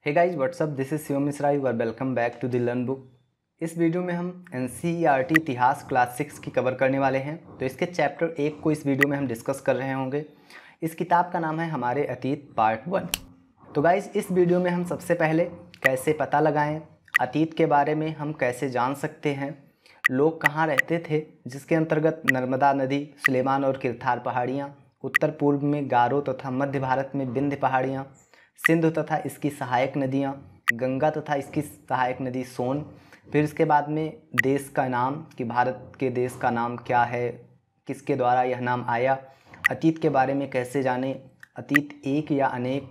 Hey guys what's up, this is Shivam Mishra. You are welcome back to the learn book. इस video में हम NCERT इतिहास class 6 की cover करने वाले हैं। तो इसके चैप्टर 1 को इस वीडियो में हम डिस्कस कर रहे होंगे। इस किताब का नाम है हमारे अतीत पार्ट 1। तो गाइज इस वीडियो में हम सबसे पहले कैसे पता लगाएं, अतीत के बारे में हम कैसे जान सकते हैं, लोग कहाँ रहते थे, जिसके अंतर्गत नर्मदा नदी, सुलेमान और किरथार पहाड़ियाँ, उत्तर पूर्व में गारो तथा मध्य भारत में विंध्य पहाड़ियाँ, सिंधु तथा इसकी सहायक नदियाँ, गंगा तथा इसकी सहायक नदी सोन। फिर इसके बाद में देश का नाम कि भारत के देश का नाम क्या है, किसके द्वारा यह नाम आया, अतीत के बारे में कैसे जाने, अतीत एक या अनेक,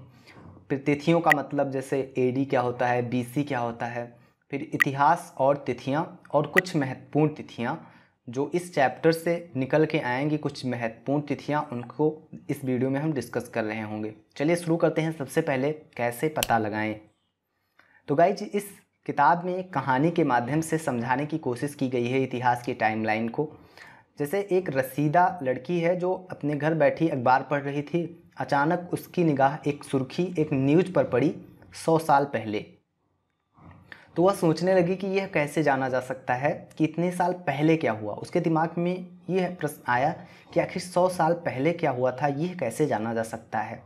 फिर तिथियों का मतलब जैसे AD क्या होता है, BC क्या होता है, फिर इतिहास और तिथियाँ और कुछ महत्वपूर्ण तिथियाँ जो इस चैप्टर से निकल के आएंगी, कुछ महत्वपूर्ण तिथियाँ, उनको इस वीडियो में हम डिस्कस कर रहे होंगे। चलिए शुरू करते हैं। सबसे पहले कैसे पता लगाएं। तो गाइज इस किताब में एक कहानी के माध्यम से समझाने की कोशिश की गई है इतिहास की टाइमलाइन को। जैसे एक रसीदा लड़की है जो अपने घर बैठी अखबार पढ़ रही थी। अचानक उसकी निगाह एक सुर्खी एक न्यूज़ पर पड़ी 100 साल पहले। तो वह सोचने लगी कि यह कैसे जाना जा सकता है कि इतने साल पहले क्या हुआ। उसके दिमाग में यह प्रश्न आया कि आखिर 100 साल पहले क्या हुआ था, यह कैसे जाना जा सकता है।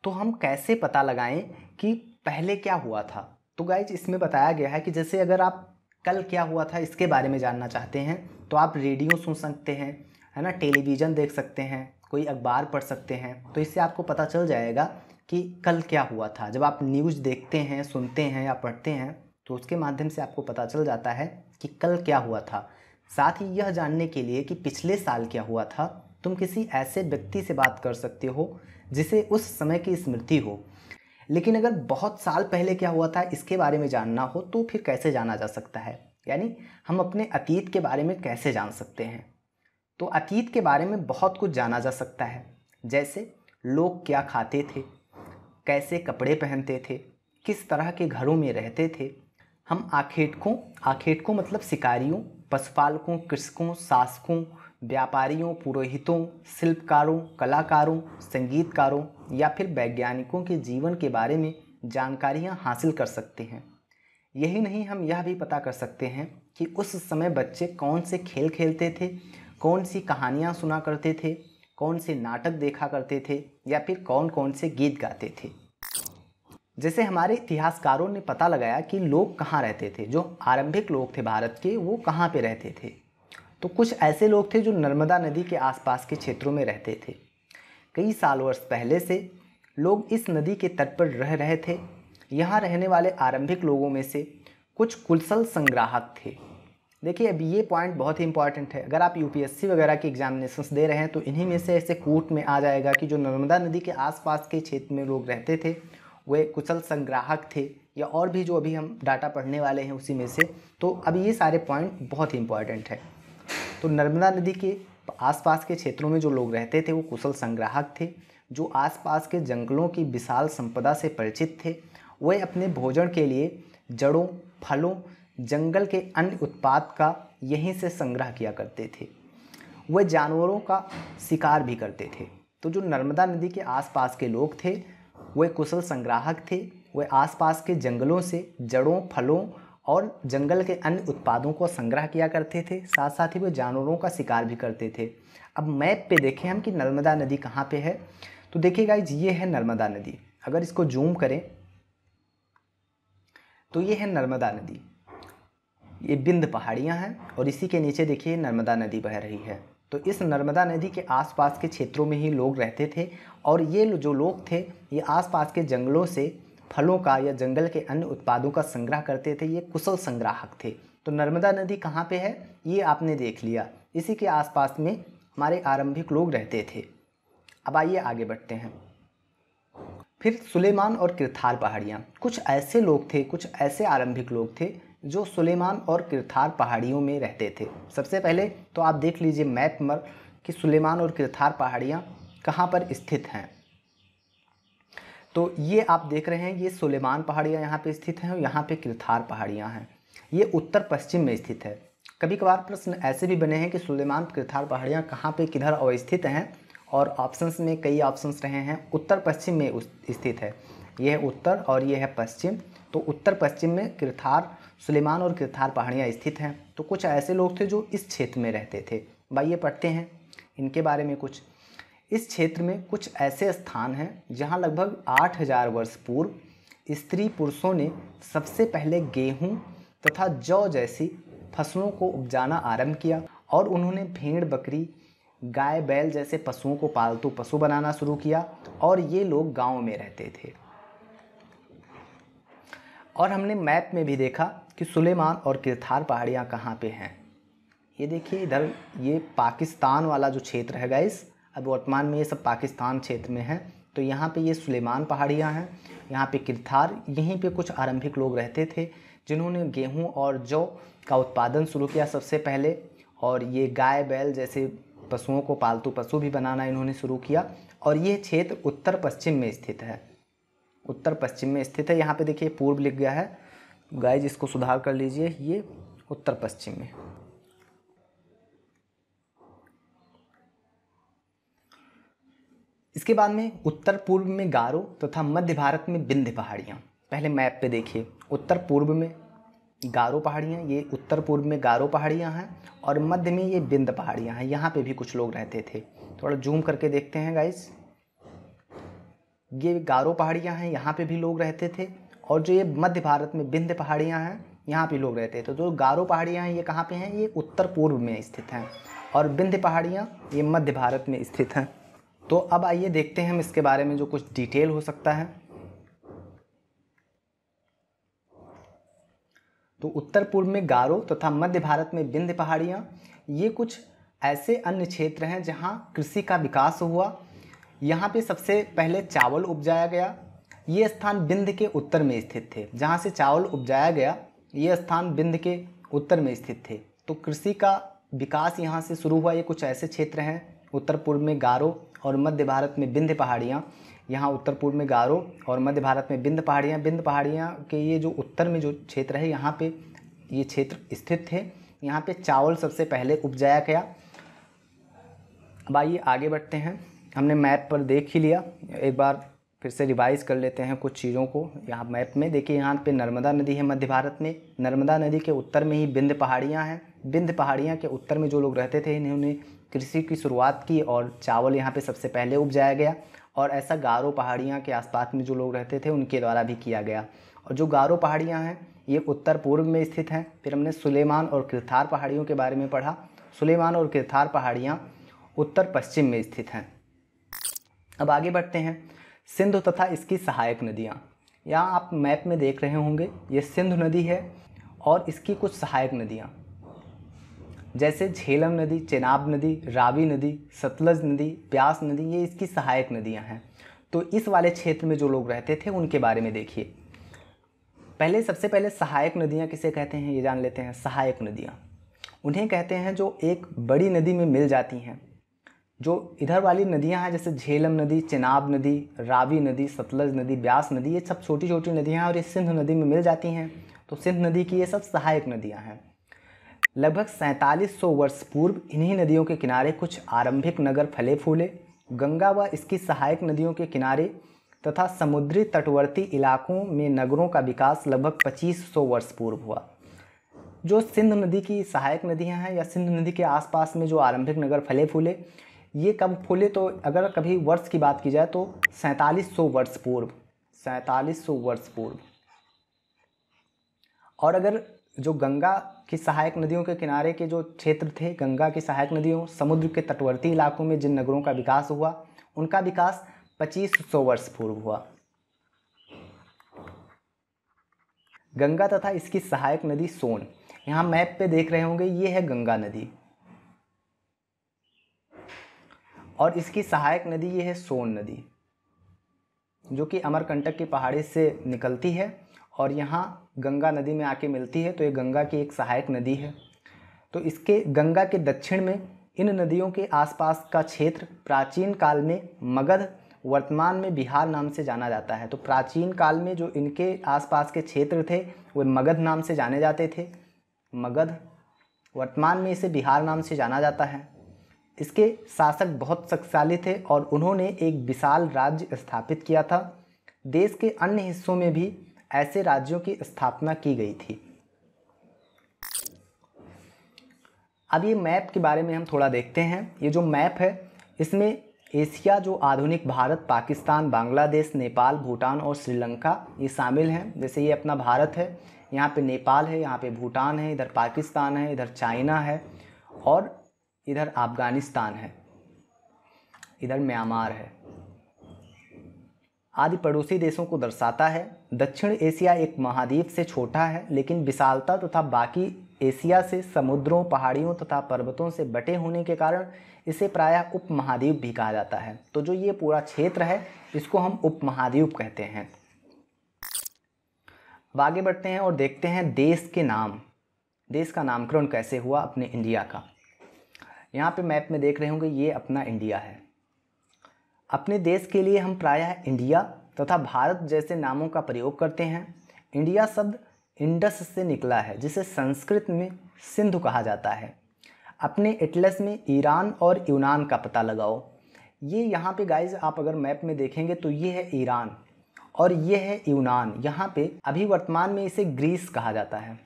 तो हम कैसे पता लगाएं कि पहले क्या हुआ था। तो गाइज इसमें बताया गया है कि जैसे अगर आप कल क्या हुआ था इसके बारे में जानना चाहते हैं तो आप रेडियो सुन सकते हैं, है ना, टेलीविज़न देख सकते हैं, कोई अखबार पढ़ सकते हैं। तो इससे आपको पता चल जाएगा कि कल क्या हुआ था। जब आप न्यूज़ देखते हैं, सुनते हैं या पढ़ते हैं तो उसके माध्यम से आपको पता चल जाता है कि कल क्या हुआ था। साथ ही यह जानने के लिए कि पिछले साल क्या हुआ था, तुम किसी ऐसे व्यक्ति से बात कर सकते हो जिसे उस समय की स्मृति हो। लेकिन अगर बहुत साल पहले क्या हुआ था इसके बारे में जानना हो तो फिर कैसे जाना जा सकता है, यानी हम अपने अतीत के बारे में कैसे जान सकते हैं। तो अतीत के बारे में बहुत कुछ जाना जा सकता है, जैसे लोग क्या खाते थे, कैसे कपड़े पहनते थे, किस तरह के घरों में रहते थे। हम आखेटकों मतलब शिकारियों, पशुपालकों, कृषकों, शासकों, व्यापारियों, पुरोहितों, शिल्पकारों, कलाकारों, संगीतकारों या फिर वैज्ञानिकों के जीवन के बारे में जानकारियाँ हासिल कर सकते हैं। यही नहीं, हम यह भी पता कर सकते हैं कि उस समय बच्चे कौन से खेल खेलते थे, कौन सी कहानियाँ सुना करते थे, कौन से नाटक देखा करते थे या फिर कौन कौन से गीत गाते थे। जैसे हमारे इतिहासकारों ने पता लगाया कि लोग कहाँ रहते थे, जो आरंभिक लोग थे भारत के वो कहाँ पे रहते थे। तो कुछ ऐसे लोग थे जो नर्मदा नदी के आसपास के क्षेत्रों में रहते थे। कई साल वर्ष पहले से लोग इस नदी के तट पर रह रहे थे। यहाँ रहने वाले आरंभिक लोगों में से कुछ कुशल संग्राहक थे। देखिए अब ये पॉइंट बहुत ही इंपॉर्टेंट है। अगर आप UPSC वगैरह के एग्जामिनेशंस दे रहे हैं तो इन्हीं में से ऐसे कोट में आ जाएगा कि जो नर्मदा नदी के आसपास के क्षेत्र में लोग रहते थे वे कुशल संग्राहक थे, या और भी जो अभी हम डाटा पढ़ने वाले हैं उसी में से। तो अब ये सारे पॉइंट बहुत ही इंपॉर्टेंट है। तो नर्मदा नदी के आसपास के क्षेत्रों में जो लोग रहते थे वो कुशल संग्राहक थे, जो आसपास के जंगलों की विशाल संपदा से परिचित थे। वे अपने भोजन के लिए जड़ों, फलों, जंगल के अन्य उत्पाद का यहीं से संग्रह किया करते थे। वे जानवरों का शिकार भी करते थे। तो जो नर्मदा नदी के आसपास के लोग थे वे कुशल संग्राहक थे। वे आसपास के जंगलों से जड़ों, फलों और जंगल के अन्य उत्पादों को संग्रह किया करते थे। साथ साथ ही वे जानवरों का शिकार भी करते थे। अब मैप पे देखें हम कि नर्मदा नदी कहाँ पे है। तो देखिए गाइज ये है नर्मदा नदी। अगर इसको जूम करें तो ये है नर्मदा नदी। ये विंध्य पहाड़ियाँ हैं और इसी के नीचे देखिए नर्मदा नदी बह रही है। तो इस नर्मदा नदी के आसपास के क्षेत्रों में ही लोग रहते थे और ये जो लोग थे ये आसपास के जंगलों से फलों का या जंगल के अन्य उत्पादों का संग्रह करते थे। ये कुशल संग्राहक थे। तो नर्मदा नदी कहाँ पे है ये आपने देख लिया। इसी के आसपास में हमारे आरंभिक लोग रहते थे। अब आइए आगे बढ़ते हैं। फिर सुलेमान और किरथार पहाड़ियाँ। कुछ ऐसे लोग थे, कुछ ऐसे आरंभिक लोग थे जो सुलेमान और किरथार पहाड़ियों में रहते थे। सबसे पहले तो आप देख लीजिए मैप पर कि सुलेमान और किरथार पहाड़ियाँ कहाँ पर स्थित हैं। तो ये आप देख रहे हैं, ये सुलेमान पहाड़ियाँ यहाँ पे स्थित हैं और यहाँ पे किरथार पहाड़ियाँ हैं। ये उत्तर पश्चिम में स्थित है। कभी कभार प्रश्न ऐसे भी बने हैं कि सुलेमान किरथार पहाड़ियाँ कहाँ पे किधर अवस्थित हैं, और ऑप्शंस में कई ऑप्शंस रहे हैं। उत्तर पश्चिम में स्थित है। ये है उत्तर और ये है पश्चिम। तो उत्तर पश्चिम में किरथार, सुलेमान और किरथार पहाड़ियाँ स्थित हैं। तो कुछ ऐसे लोग थे जो इस क्षेत्र में रहते थे। भाई पढ़ते हैं इनके बारे में कुछ। इस क्षेत्र में कुछ ऐसे स्थान हैं जहाँ लगभग 8000 वर्ष पूर्व स्त्री पुरुषों ने सबसे पहले गेहूँ तथा जौ जैसी फसलों को उपजाना आरंभ किया और उन्होंने भेड़, बकरी, गाय, बैल जैसे पशुओं को पालतू पशु बनाना शुरू किया और ये लोग गांव में रहते थे। और हमने मैप में भी देखा कि सुलेमान और किरथार पहाड़ियाँ कहाँ पे हैं। ये देखिए इधर, ये पाकिस्तान वाला जो क्षेत्र है गाइस, अब वर्तमान में ये सब पाकिस्तान क्षेत्र में है। तो यहाँ पे ये सुलेमान पहाड़ियाँ हैं, यहाँ पे किरथार, यहीं पे कुछ आरंभिक लोग रहते थे जिन्होंने गेहूँ और जौ का उत्पादन शुरू किया सबसे पहले, और ये गाय, बैल जैसे पशुओं को पालतू पशु भी बनाना इन्होंने शुरू किया। और ये क्षेत्र उत्तर पश्चिम में स्थित है, उत्तर पश्चिम में स्थित है। यहाँ पे देखिए पूर्व लिख गया है गाइस, इसको सुधार कर लीजिए, ये उत्तर पश्चिम में। इसके बाद में उत्तर पूर्व में गारो तथा मध्य भारत में विंध्य पहाड़ियाँ। पहले मैप पे देखिए, उत्तर पूर्व में गारो पहाड़ियाँ, ये उत्तर पूर्व में गारो पहाड़ियाँ हैं और मध्य में ये विंध्य पहाड़ियाँ हैं। यहाँ पे भी कुछ लोग रहते थे। थोड़ा जूम करके देखते हैं गाइस, ये गारो पहाड़ियाँ हैं, यहाँ पे भी लोग रहते थे। और जो ये मध्य भारत में विंध्य पहाड़ियाँ हैं, यहाँ पे लोग रहते थे। तो जो गारो पहाड़ियाँ हैं ये कहाँ पे हैं, ये उत्तर पूर्व में स्थित हैं, और विंध्य पहाड़ियाँ ये मध्य भारत में स्थित हैं। तो अब आइए देखते हैं हम इसके बारे में जो कुछ डिटेल हो सकता है। तो उत्तर पूर्व में गारो तथा मध्य भारत में विंध्य पहाड़ियाँ, ये कुछ ऐसे अन्य क्षेत्र हैं जहाँ कृषि का विकास हुआ। यहाँ पे सबसे पहले चावल उपजाया गया। ये स्थान विंध्य के उत्तर में स्थित थे, जहाँ से चावल उपजाया गया ये स्थान विंध्य के उत्तर में स्थित थे। तो कृषि का विकास यहाँ से शुरू हुआ। ये कुछ ऐसे क्षेत्र हैं, उत्तर पूर्व में गारो और मध्य भारत में विंध्य पहाड़ियाँ। यहाँ उत्तर पूर्व में गारो और मध्य भारत में विंध्य पहाड़ियाँ। विंध्य पहाड़ियाँ के ये जो उत्तर में जो क्षेत्र है, यहाँ पे ये क्षेत्र स्थित थे। यहाँ पे चावल सबसे पहले उपजाया गया। अब आइए आगे बढ़ते हैं। हमने मैप पर देख ही लिया, एक बार फिर से रिवाइज कर लेते हैं कुछ चीज़ों को। यहाँ मैप में देखिए, यहाँ पे नर्मदा नदी है मध्य भारत में। नर्मदा नदी के उत्तर में ही विंध्य पहाड़ियाँ हैं। विंध्य पहाड़ियाँ के उत्तर में जो लोग रहते थे, इन्होंने कृषि की शुरुआत की और चावल यहाँ पे सबसे पहले उपजाया गया। और ऐसा गारो पहाड़ियाँ के आसपास में जो लोग रहते थे उनके द्वारा भी किया गया। और जो गारो पहाड़ियाँ हैं ये उत्तर पूर्व में स्थित हैं। फिर हमने सुलेमान और किरथार पहाड़ियों के बारे में पढ़ा। सुलेमान और किरथार पहाड़ियाँ उत्तर पश्चिम में स्थित हैं। अब आगे बढ़ते हैं। सिंधु तथा इसकी सहायक नदियाँ, यहाँ आप मैप में देख रहे होंगे, ये सिंधु नदी है और इसकी कुछ सहायक नदियाँ जैसे झेलम नदी, चेनाब नदी, रावी नदी, सतलज नदी, ब्यास नदी, ये इसकी सहायक नदियाँ हैं। तो इस वाले क्षेत्र में जो लोग रहते थे उनके बारे में देखिए। पहले सबसे पहले सहायक नदियाँ किसे कहते हैं ये जान लेते हैं। सहायक नदियाँ उन्हें कहते हैं जो एक बड़ी नदी में मिल जाती हैं। जो इधर वाली नदियाँ हैं जैसे झेलम नदी, चेनाब नदी, रावी नदी, सतलज नदी, ब्यास नदी, ये सब छोटी छोटी नदियाँ हैं और ये सिंधु नदी में मिल जाती हैं। तो सिंधु नदी की ये सब सहायक नदियाँ हैं। लगभग 4700 वर्ष पूर्व इन्हीं नदियों के किनारे कुछ आरंभिक नगर फले फूले। गंगा व इसकी सहायक नदियों के किनारे तथा समुद्री तटवर्ती इलाकों में नगरों का विकास लगभग 2500 वर्ष पूर्व हुआ। जो सिंधु नदी की सहायक नदियां हैं या सिंधु नदी के आसपास में जो आरंभिक नगर फले फूले, ये कब फूले, तो अगर कभी वर्ष की बात की जाए तो 4700 वर्ष पूर्व, 4700 वर्ष पूर्व। और अगर जो गंगा की सहायक नदियों के किनारे के जो क्षेत्र थे, गंगा की सहायक नदियों, समुद्र के तटवर्ती इलाकों में जिन नगरों का विकास हुआ, उनका विकास 2500 वर्ष पूर्व हुआ। गंगा तथा इसकी सहायक नदी सोन, यहाँ मैप पे देख रहे होंगे, ये है गंगा नदी और इसकी सहायक नदी ये है सोन नदी, जो कि अमरकंटक की पहाड़ी से निकलती है और यहाँ गंगा नदी में आके मिलती है। तो ये गंगा की एक सहायक नदी है। तो इसके गंगा के दक्षिण में इन नदियों के आसपास का क्षेत्र प्राचीन काल में मगध, वर्तमान में बिहार नाम से जाना जाता है। तो प्राचीन काल में जो इनके आसपास के क्षेत्र थे वो मगध नाम से जाने जाते थे। मगध, वर्तमान में इसे बिहार नाम से जाना जाता है। इसके शासक बहुत शक्तिशाली थे और उन्होंने एक विशाल राज्य स्थापित किया था देश के अन्य हिस्सों में भी ऐसे राज्यों की स्थापना की गई थी। अब ये मैप के बारे में हम थोड़ा देखते हैं। ये जो मैप है इसमें एशिया, जो आधुनिक भारत, पाकिस्तान, बांग्लादेश, नेपाल, भूटान और श्रीलंका ये शामिल हैं। जैसे ये अपना भारत है, यहाँ पे नेपाल है, यहाँ पे भूटान है, इधर पाकिस्तान है, इधर चाइना है और इधर अफगानिस्तान है, इधर म्यांमार है आदि पड़ोसी देशों को दर्शाता है। दक्षिण एशिया एक महाद्वीप से छोटा है, लेकिन विशालता तथा बाकी एशिया से समुद्रों, पहाड़ियों तथा पर्वतों से बटे होने के कारण इसे प्रायः उपमहाद्वीप भी कहा जाता है। तो जो ये पूरा क्षेत्र है इसको हम उपमहाद्वीप कहते हैं। अब आगे बढ़ते हैं और देखते हैं देश के नाम, देश का नामकरण कैसे हुआ अपने इंडिया का। यहाँ पे मैप में देख रहे होंगे ये अपना इंडिया है। अपने देश के लिए हम प्रायः इंडिया तथा भारत जैसे नामों का प्रयोग करते हैं। इंडिया शब्द इंडस से निकला है, जिसे संस्कृत में सिंधु कहा जाता है। अपने एटलस में ईरान और यूनान का पता लगाओ। ये यहाँ पे गाइज आप अगर मैप में देखेंगे तो ये है ईरान और ये है यूनान। यहाँ पे अभी वर्तमान में इसे ग्रीस कहा जाता है।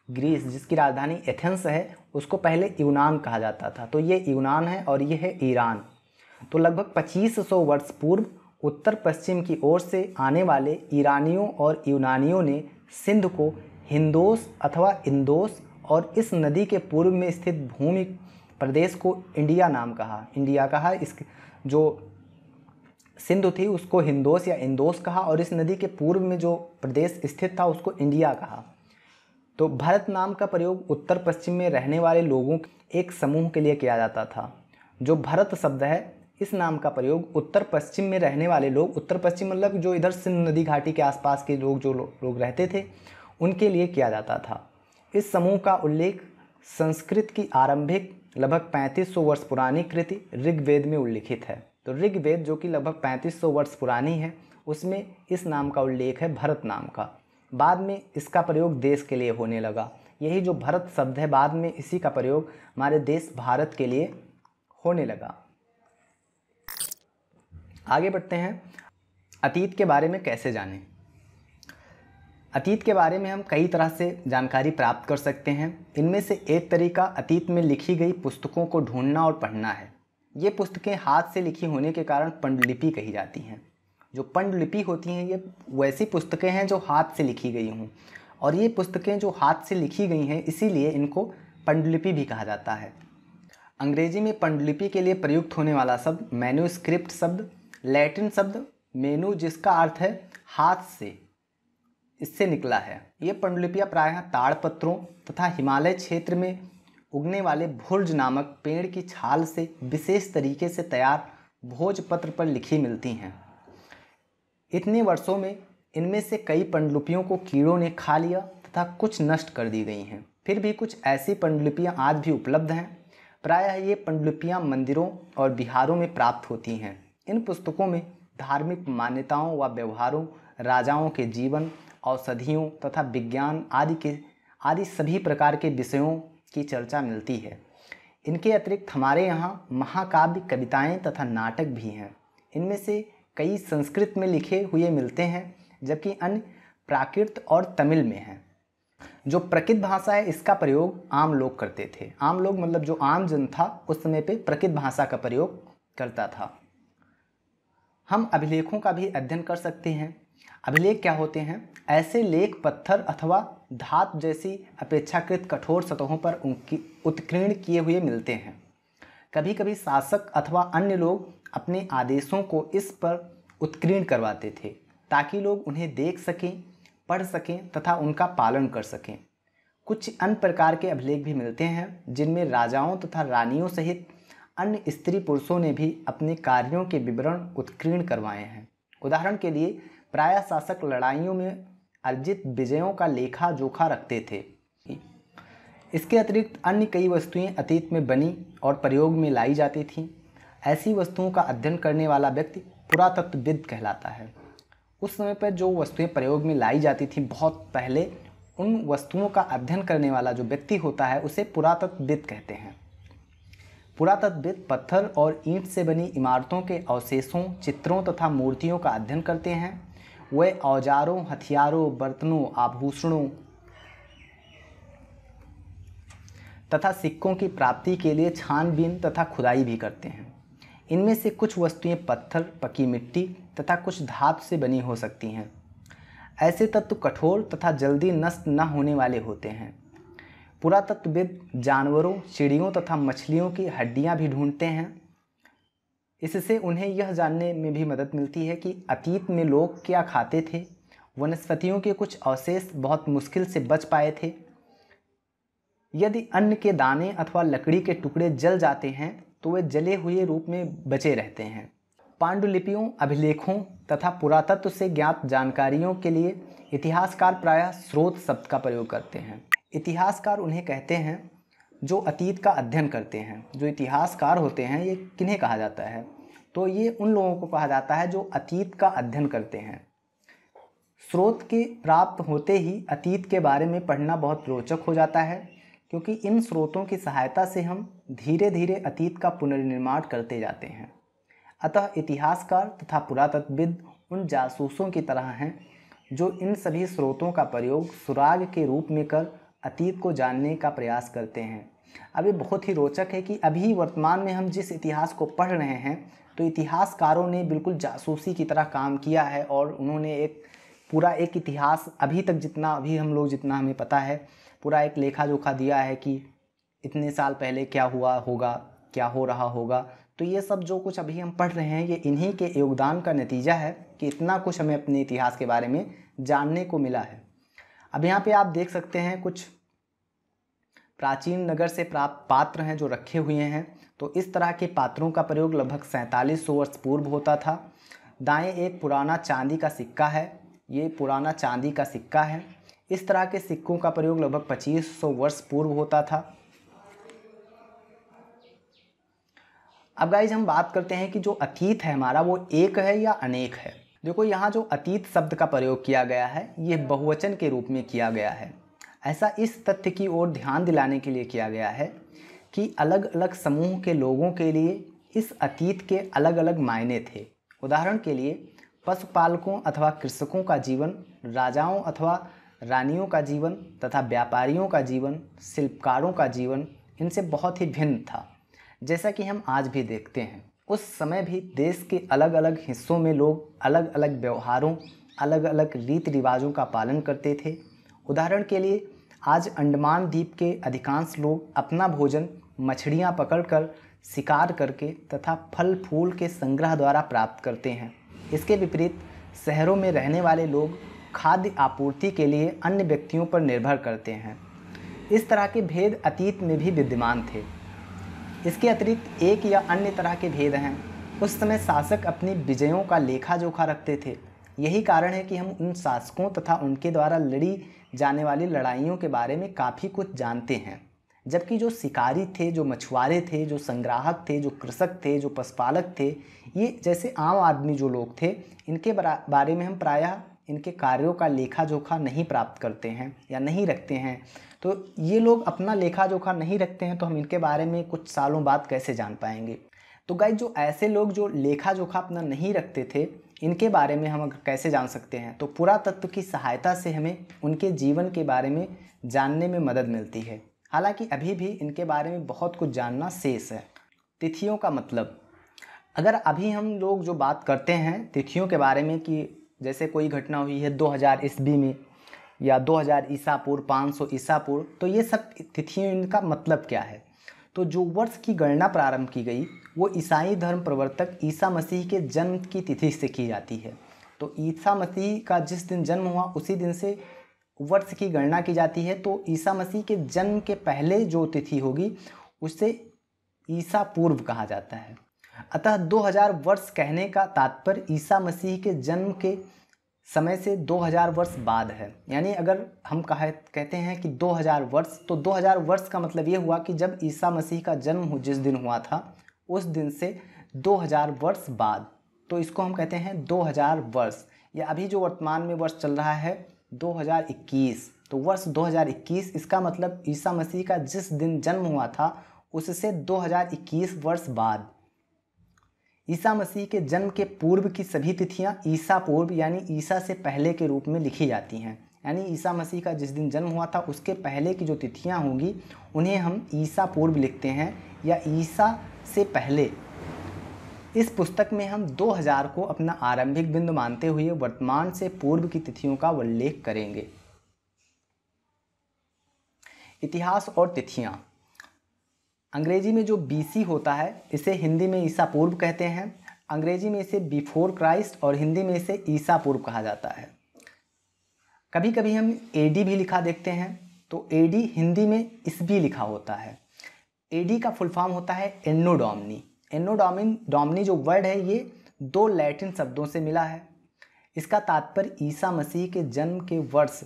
ग्रीस जिसकी राजधानी एथेंस है उसको पहले यूनान कहा जाता था। तो ये यूनान है और ये है ईरान। तो लगभग 2500 वर्ष पूर्व उत्तर पश्चिम की ओर से आने वाले ईरानियों और यूनानियों ने सिंध को हिंदोस अथवा इंदोस और इस नदी के पूर्व में स्थित भूमि प्रदेश को इंडिया नाम कहा, इंडिया कहा। इस जो सिंधु थी उसको हिंदोस या इंदोस कहा और इस नदी के पूर्व में जो प्रदेश स्थित था उसको इंडिया कहा। तो भारत नाम का प्रयोग उत्तर पश्चिम में रहने वाले लोगों के एक समूह के लिए किया जाता था। जो भरत शब्द है इस नाम का प्रयोग उत्तर पश्चिम में रहने वाले लोग, उत्तर पश्चिम मतलब जो इधर सिंध नदी घाटी के आसपास के लोग, जो लोग रहते थे उनके लिए किया जाता था। इस समूह का उल्लेख संस्कृत की आरंभिक लगभग 3500 वर्ष पुरानी कृति ऋग्वेद में उल्लिखित है। तो ऋग्वेद जो कि लगभग 3500 वर्ष पुरानी है उसमें इस नाम का उल्लेख है, भरत नाम का। बाद में इसका प्रयोग देश के लिए होने लगा। यही जो भरत शब्द है बाद में इसी का प्रयोग हमारे देश भारत के लिए होने लगा। आगे बढ़ते हैं, अतीत के बारे में कैसे जानें। अतीत के बारे में हम कई तरह से जानकारी प्राप्त कर सकते हैं। इनमें से एक तरीका अतीत में लिखी गई पुस्तकों को ढूंढना और पढ़ना है। ये पुस्तकें हाथ से लिखी होने के कारण पांडुलिपि कही जाती हैं। जो पांडुलिपि होती हैं ये वैसी पुस्तकें हैं जो हाथ से लिखी गई हों, और ये पुस्तकें जो हाथ से लिखी गई हैं इसीलिए इनको पांडुलिपि भी कहा जाता है। अंग्रेजी में पांडुलिपि के लिए प्रयुक्त होने वाला शब्द मैन्यूस्क्रिप्ट शब्द लैटिन शब्द मेनू जिसका अर्थ है हाथ से, इससे निकला है। ये पांडुलिपियाँ प्रायः ताड़पत्रों तथा हिमालय क्षेत्र में उगने वाले भुर्ज नामक पेड़ की छाल से विशेष तरीके से तैयार भोजपत्र पर लिखी मिलती हैं। इतने वर्षों में इनमें से कई पांडुलिपियों को कीड़ों ने खा लिया तथा कुछ नष्ट कर दी गई हैं। फिर भी कुछ ऐसी पांडुलिपियाँ आज भी उपलब्ध हैं। प्रायः ये पांडुलिपियाँ मंदिरों और विहारों में प्राप्त होती हैं। इन पुस्तकों में धार्मिक मान्यताओं व व्यवहारों, राजाओं के जीवन, औषधियों तथा विज्ञान आदि सभी प्रकार के विषयों की चर्चा मिलती है। इनके अतिरिक्त हमारे यहाँ महाकाव्य, कविताएं तथा नाटक भी हैं। इनमें से कई संस्कृत में लिखे हुए मिलते हैं जबकि अन्य प्राकृत और तमिल में हैं। जो प्रकृत भाषा है इसका प्रयोग आम लोग करते थे। आम लोग मतलब जो आम जन था उस समय पे प्रकृत भाषा का प्रयोग करता था। हम अभिलेखों का भी अध्ययन कर सकते हैं। अभिलेख क्या होते हैं? ऐसे लेख पत्थर अथवा धातु जैसी अपेक्षाकृत कठोर सतहों पर उनकी उत्कीर्ण किए हुए मिलते हैं। कभी कभी शासक अथवा अन्य लोग अपने आदेशों को इस पर उत्कीर्ण करवाते थे ताकि लोग उन्हें देख सकें, पढ़ सकें तथा उनका पालन कर सकें। कुछ अन्य प्रकार के अभिलेख भी मिलते हैं जिनमें राजाओं तथा रानियों सहित अन्य स्त्री पुरुषों ने भी अपने कार्यों के विवरण उत्कीर्ण करवाए हैं। उदाहरण के लिए प्रायः शासक लड़ाइयों में अर्जित विजयों का लेखा जोखा रखते थे। इसके अतिरिक्त अन्य कई वस्तुएं अतीत में बनी और प्रयोग में लाई जाती थीं। ऐसी वस्तुओं का अध्ययन करने वाला व्यक्ति पुरातत्वविद कहलाता है। उस समय पर जो वस्तुएं प्रयोग में लाई जाती थीं बहुत पहले, उन वस्तुओं का अध्ययन करने वाला जो व्यक्ति होता है उसे पुरातत्वविद कहते हैं। पुरातत्वविद पत्थर और ईंट से बनी इमारतों के अवशेषों, चित्रों तथा मूर्तियों का अध्ययन करते हैं। वह औजारों, हथियारों, बर्तनों, आभूषणों तथा सिक्कों की प्राप्ति के लिए छानबीन तथा खुदाई भी करते हैं। इनमें से कुछ वस्तुएं पत्थर, पकी मिट्टी तथा कुछ धातु से बनी हो सकती हैं। ऐसे तत्व कठोर तथा जल्दी नष्ट न होने वाले होते हैं। पुरातत्वविद जानवरों, चिड़ियों तथा मछलियों की हड्डियां भी ढूंढते हैं। इससे उन्हें यह जानने में भी मदद मिलती है कि अतीत में लोग क्या खाते थे। वनस्पतियों के कुछ अवशेष बहुत मुश्किल से बच पाए थे। यदि अन्न के दाने अथवा लकड़ी के टुकड़े जल जाते हैं तो वे जले हुए रूप में बचे रहते हैं। पांडुलिपियों, अभिलेखों तथा पुरातत्व से ज्ञात जानकारियों के लिए इतिहासकार प्रायः स्रोत शब्द का प्रयोग करते हैं। इतिहासकार उन्हें कहते हैं जो अतीत का अध्ययन करते हैं। जो इतिहासकार होते हैं ये किन्हें कहा जाता है? तो ये उन लोगों को कहा जाता है जो अतीत का अध्ययन करते हैं। स्रोत के प्राप्त होते ही अतीत के बारे में पढ़ना बहुत रोचक हो जाता है, क्योंकि इन स्रोतों की सहायता से हम धीरे धीरे अतीत का पुनर्निर्माण करते जाते हैं। अतः इतिहासकार तथा पुरातत्वविद उन जासूसों की तरह हैं जो इन सभी स्रोतों का प्रयोग सुराग के रूप में कर अतीत को जानने का प्रयास करते हैं। अब ये बहुत ही रोचक है कि अभी वर्तमान में हम जिस इतिहास को पढ़ रहे हैं तो इतिहासकारों ने बिल्कुल जासूसी की तरह काम किया है और उन्होंने पूरा एक इतिहास अभी तक जितना हमें पता है पूरा एक लेखा जोखा दिया है कि इतने साल पहले क्या हुआ होगा, क्या हो रहा होगा। तो ये सब जो कुछ अभी हम पढ़ रहे हैं ये इन्हीं के योगदान का नतीजा है कि इतना कुछ हमें अपने इतिहास के बारे में जानने को मिला है। अब यहाँ पे आप देख सकते हैं कुछ प्राचीन नगर से प्राप्त पात्र हैं जो रखे हुए हैं। तो इस तरह के पात्रों का प्रयोग लगभग 4700 वर्ष पूर्व होता था। दाएं एक पुराना चांदी का सिक्का है। ये पुराना चांदी का सिक्का है। इस तरह के सिक्कों का प्रयोग लगभग 2500 वर्ष पूर्व होता था। अब गाइज हम बात करते हैं कि जो अतीत है हमारा वो एक है या अनेक है। देखो यहाँ जो अतीत शब्द का प्रयोग किया गया है ये बहुवचन के रूप में किया गया है। ऐसा इस तथ्य की ओर ध्यान दिलाने के लिए किया गया है कि अलग अलग समूह के लोगों के लिए इस अतीत के अलग अलग मायने थे। उदाहरण के लिए पशुपालकों अथवा कृषकों का जीवन, राजाओं अथवा रानियों का जीवन तथा व्यापारियों का जीवन, शिल्पकारों का जीवन इनसे बहुत ही भिन्न था। जैसा कि हम आज भी देखते हैं उस समय भी देश के अलग अलग हिस्सों में लोग अलग अलग व्यवहारों, अलग अलग रीति रिवाजों का पालन करते थे। उदाहरण के लिए आज अंडमान द्वीप के अधिकांश लोग अपना भोजन मछलियाँ पकड़कर, शिकार करके तथा फल फूल के संग्रह द्वारा प्राप्त करते हैं। इसके विपरीत शहरों में रहने वाले लोग खाद्य आपूर्ति के लिए अन्य व्यक्तियों पर निर्भर करते हैं। इस तरह के भेद अतीत में भी विद्यमान थे। इसके अतिरिक्त एक या अन्य तरह के भेद हैं। उस समय शासक अपनी विजयों का लेखा जोखा रखते थे। यही कारण है कि हम उन शासकों तथा उनके द्वारा लड़ी जाने वाली लड़ाइयों के बारे में काफ़ी कुछ जानते हैं। जबकि जो शिकारी थे, जो मछुआरे थे, जो संग्राहक थे, जो कृषक थे, जो पशुपालक थे, ये जैसे आम आदमी जो लोग थे, इनके बारे में हम प्रायः इनके कार्यों का लेखा जोखा नहीं प्राप्त करते हैं या नहीं रखते हैं। तो ये लोग अपना लेखा जोखा नहीं रखते हैं तो हम इनके बारे में कुछ सालों बाद कैसे जान पाएंगे। तो गाइस जो ऐसे लोग जो लेखा जोखा अपना नहीं रखते थे इनके बारे में हम कैसे जान सकते हैं? तो पुरातत्व की सहायता से हमें उनके जीवन के बारे में जानने में मदद मिलती है। हालांकि अभी भी इनके बारे में बहुत कुछ जानना शेष है। तिथियों का मतलब, अगर अभी हम लोग जो बात करते हैं तिथियों के बारे में कि जैसे कोई घटना हुई है 2000 ईस्वी में या 2000 ईसा पूर्व, 500 ईसा पूर्व, तो ये सब तिथियों इनका मतलब क्या है? तो जो वर्ष की गणना प्रारंभ की गई वो ईसाई धर्म प्रवर्तक ईसा मसीह के जन्म की तिथि से की जाती है। तो ईसा मसीह का जिस दिन जन्म हुआ उसी दिन से वर्ष की गणना की जाती है। तो ईसा मसीह के जन्म के पहले जो तिथि होगी उसे ईसा पूर्व कहा जाता है। अतः 2000 वर्ष कहने का तात्पर्य ईसा मसीह के जन्म के समय से 2000 वर्ष बाद है। यानी अगर हम कहते हैं कि 2000 वर्ष, तो 2000 वर्ष का मतलब ये हुआ कि जब ईसा मसीह का जन्म जिस दिन हुआ था उस दिन से 2000 वर्ष बाद, तो इसको हम कहते हैं 2000 वर्ष। या अभी जो वर्तमान में वर्ष चल रहा है 2021, तो वर्ष 2021 इसका मतलब ईसा मसीह का जिस दिन जन्म हुआ था उससे 2021 वर्ष बाद। ईसा मसीह के जन्म के पूर्व की सभी तिथियां ईसा पूर्व यानी ईसा से पहले के रूप में लिखी जाती हैं। यानी ईसा मसीह का जिस दिन जन्म हुआ था उसके पहले की जो तिथियां होंगी उन्हें हम ईसा पूर्व लिखते हैं या ईसा से पहले। इस पुस्तक में हम 2000 को अपना आरंभिक बिंदु मानते हुए वर्तमान से पूर्व की तिथियों का उल्लेख करेंगे। इतिहास और तिथियां। अंग्रेजी में जो बीसी होता है इसे हिंदी में ईसा पूर्व कहते हैं। अंग्रेजी में इसे बिफोर क्राइस्ट और हिंदी में इसे ईसा पूर्व कहा जाता है। कभी कभी हम एडी भी लिखा देखते हैं, तो एडी हिंदी में ईस्वी लिखा होता है। एडी का फुल फॉर्म होता है एन्नो डोमिनी। एन्नो डोमिनी जो वर्ड है ये 2 लैटिन शब्दों से मिला है। इसका तात्पर्य ईसा मसीह के जन्म के वर्ष।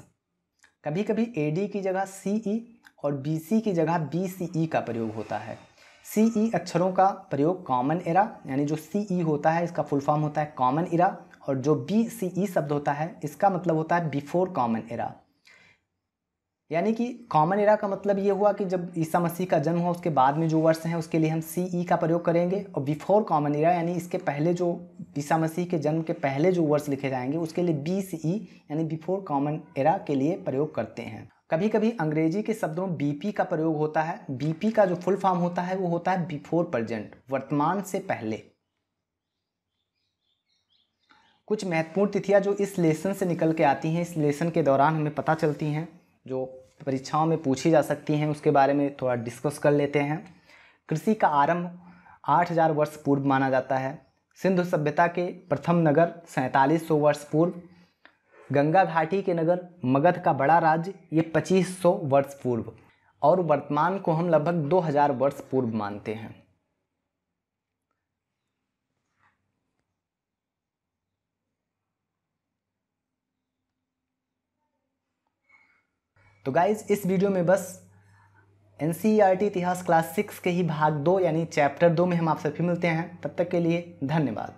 कभी कभी एडी की जगह सीई और बीसी की जगह बीसीई का प्रयोग होता है। सीई अक्षरों का प्रयोग कॉमन एरा, यानी जो सीई होता है इसका फुल फॉर्म होता है कॉमन एरा, और जो बीसीई शब्द होता है इसका मतलब होता है बिफोर कॉमन एरा। यानी कि कॉमन एरा का मतलब ये हुआ कि जब ईसा मसीह का जन्म हुआ उसके बाद में जो वर्ष हैं उसके लिए हम सीई का प्रयोग करेंगे, और बिफोर कॉमन एरा यानी इसके पहले जो ईसा मसीह के जन्म के पहले जो वर्ष लिखे जाएंगे उसके लिए बीसीई यानी बिफोर कॉमन एरा के लिए प्रयोग करते हैं। कभी कभी अंग्रेजी के शब्दों में बीपी का प्रयोग होता है। बीपी का जो फुल फॉर्म होता है वो होता है बिफोर प्रेजेंट, वर्तमान से पहले। कुछ महत्वपूर्ण तिथियां जो इस लेसन से निकल के आती हैं, इस लेसन के दौरान हमें पता चलती हैं, जो परीक्षाओं में पूछी जा सकती हैं, उसके बारे में थोड़ा डिस्कस कर लेते हैं। कृषि का आरंभ 8000 वर्ष पूर्व माना जाता है। सिंधु सभ्यता के प्रथम नगर 4700 वर्ष पूर्व। गंगा घाटी के नगर मगध का बड़ा राज्य ये 2500 वर्ष पूर्व, और वर्तमान को हम लगभग 2000 वर्ष पूर्व मानते हैं। तो गाइज इस वीडियो में बस एनसीईआरटी इतिहास क्लास 6 के ही भाग 2 यानी चैप्टर 2 में हम आपसे फिर मिलते हैं। तब तक के लिए धन्यवाद।